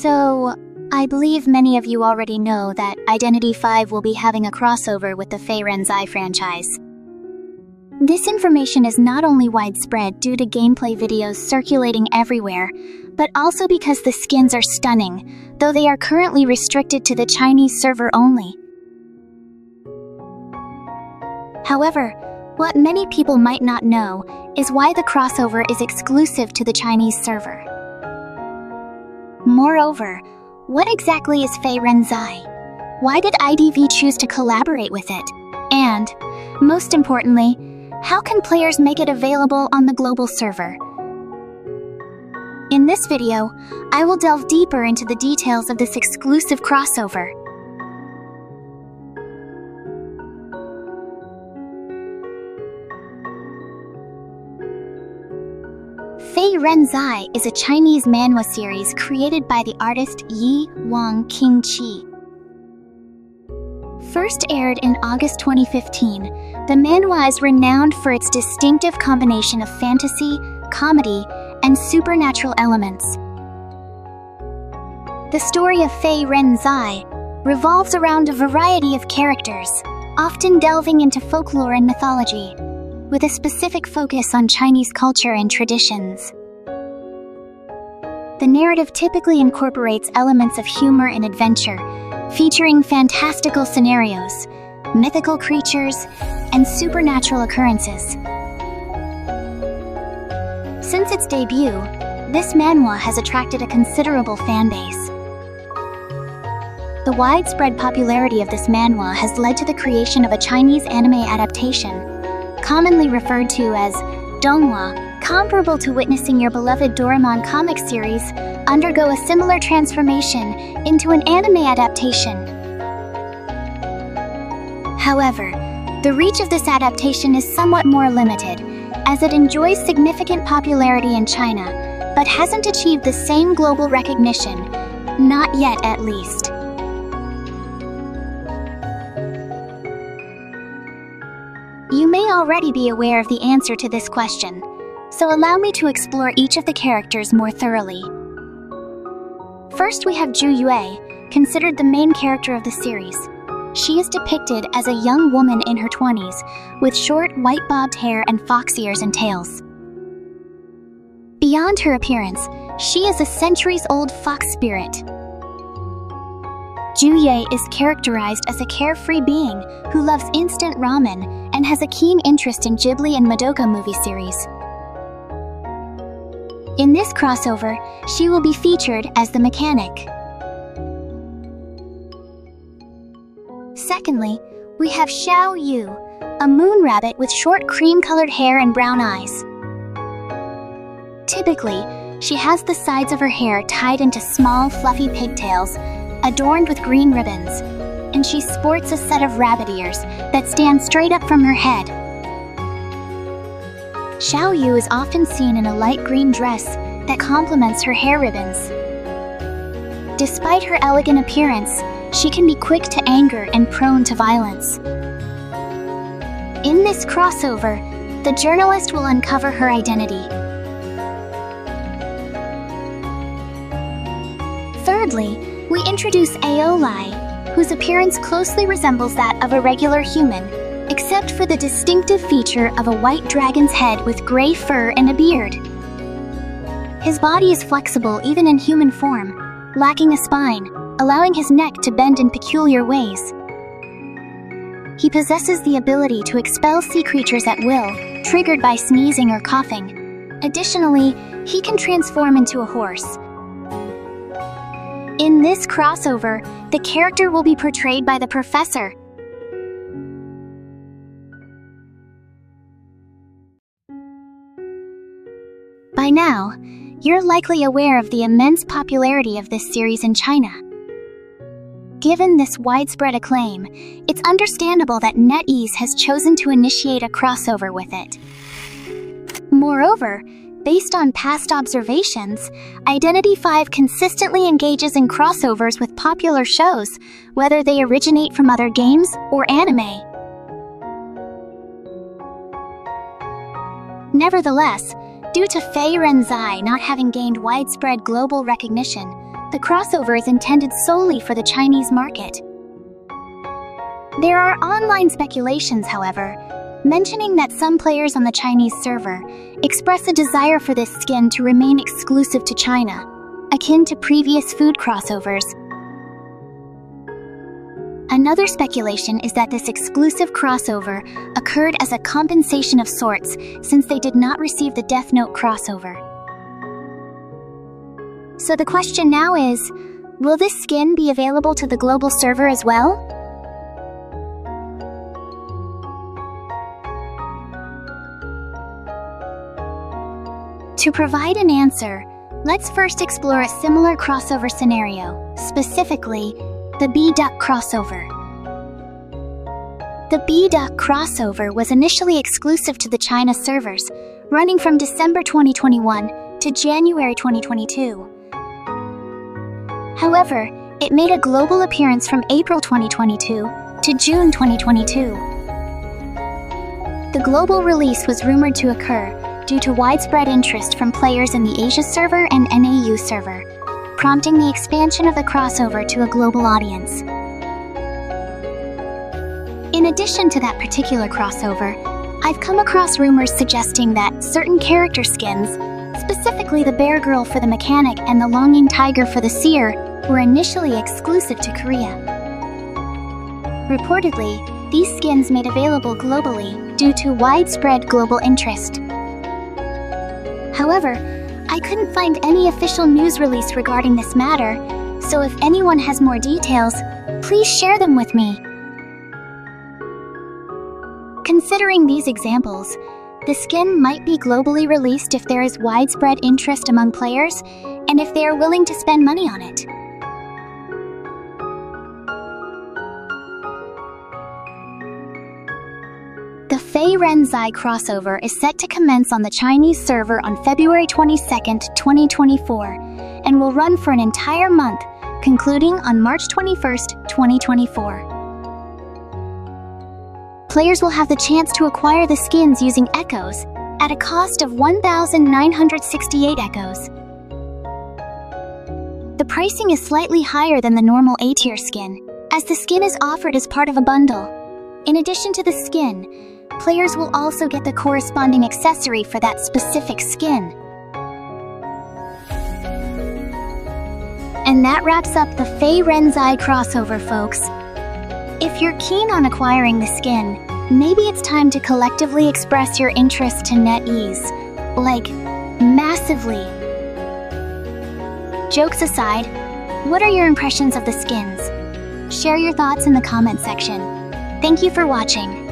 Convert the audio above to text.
So, I believe many of you already know that Identity 5 will be having a crossover with the Fei Ren Zai franchise. This information is not only widespread due to gameplay videos circulating everywhere, but also because the skins are stunning, though they are currently restricted to the Chinese server only. However, what many people might not know is why the crossover is exclusive to the Chinese server. Moreover, what exactly is Fei Ren Zai? Why did IDV choose to collaborate with it? And, most importantly, how can players make it available on the global server? In this video, I will delve deeper into the details of this exclusive crossover. Fei Ren Zai is a Chinese manhwa series created by the artist Yi Wang Qingqi. First aired in August 2015, the manhwa is renowned for its distinctive combination of fantasy, comedy, and supernatural elements. The story of Fei Ren Zai revolves around a variety of characters, often delving into folklore and mythology, with a specific focus on Chinese culture and traditions. The narrative typically incorporates elements of humor and adventure, featuring fantastical scenarios, mythical creatures, and supernatural occurrences. Since its debut, this manhwa has attracted a considerable fan base. The widespread popularity of this manhwa has led to the creation of a Chinese anime adaptation, commonly referred to as donghua, comparable to witnessing your beloved Doraemon comic series undergo a similar transformation into an anime adaptation. However, the reach of this adaptation is somewhat more limited, as it enjoys significant popularity in China, but hasn't achieved the same global recognition, not yet at least. You may already be aware of the answer to this question, so allow me to explore each of the characters more thoroughly. First, we have Jiu Yue, considered the main character of the series. She is depicted as a young woman in her 20s, with short, white-bobbed hair and fox ears and tails. Beyond her appearance, she is a centuries-old fox spirit. Jiu Yue is characterized as a carefree being who loves instant ramen and has a keen interest in Ghibli and Madoka movie series. In this crossover, she will be featured as the mechanic. Secondly, we have Xiao Yu, a moon rabbit with short cream-colored hair and brown eyes. Typically, she has the sides of her hair tied into small, fluffy pigtails, adorned with green ribbons, and she sports a set of rabbit ears that stand straight up from her head. Xiao Yu is often seen in a light green dress that complements her hair ribbons. Despite her elegant appearance, she can be quick to anger and prone to violence. In this crossover, the journalist will uncover her identity. Thirdly, we introduce Aolai, whose appearance closely resembles that of a regular human, except for the distinctive feature of a white dragon's head with gray fur and a beard. His body is flexible even in human form, lacking a spine, allowing his neck to bend in peculiar ways. He possesses the ability to expel sea creatures at will, triggered by sneezing or coughing. Additionally, he can transform into a horse. In this crossover, the character will be portrayed by the Professor. By now, you're likely aware of the immense popularity of this series in China. Given this widespread acclaim, it's understandable that NetEase has chosen to initiate a crossover with it. Moreover, based on past observations, Identity 5 consistently engages in crossovers with popular shows, whether they originate from other games or anime. Nevertheless, due to Fei Ren Zai not having gained widespread global recognition, the crossover is intended solely for the Chinese market. There are online speculations, however, mentioning that some players on the Chinese server express a desire for this skin to remain exclusive to China, akin to previous food crossovers. Another speculation is that this exclusive crossover occurred as a compensation of sorts since they did not receive the Death Note crossover. So the question now is, will this skin be available to the global server as well? To provide an answer, let's first explore a similar crossover scenario, specifically the B-Duck crossover. The B-Duck crossover was initially exclusive to the China servers, running from December 2021 to January 2022. However, it made a global appearance from April 2022 to June 2022. The global release was rumored to occur due to widespread interest from players in the Asia server and NAU server, prompting the expansion of the crossover to a global audience. In addition to that particular crossover, I've come across rumors suggesting that certain character skins, specifically the Bear Girl for the Mechanic and the Longing Tiger for the Seer, were initially exclusive to Korea. Reportedly, these skins made available globally due to widespread global interest. However, I couldn't find any official news release regarding this matter, so if anyone has more details, please share them with me. Considering these examples, the skin might be globally released if there is widespread interest among players and if they are willing to spend money on it. The Fei Ren Zai crossover is set to commence on the Chinese server on February 22, 2024, and will run for an entire month, concluding on March 21, 2024. Players will have the chance to acquire the skins using echoes at a cost of 1,968 echoes. The pricing is slightly higher than the normal A-tier skin, as the skin is offered as part of a bundle. In addition to the skin, players will also get the corresponding accessory for that specific skin. And that wraps up the Fei Ren Zai crossover, folks. If you're keen on acquiring the skin, maybe it's time to collectively express your interest to NetEase. Like, massively. Jokes aside, what are your impressions of the skins? Share your thoughts in the comment section. Thank you for watching.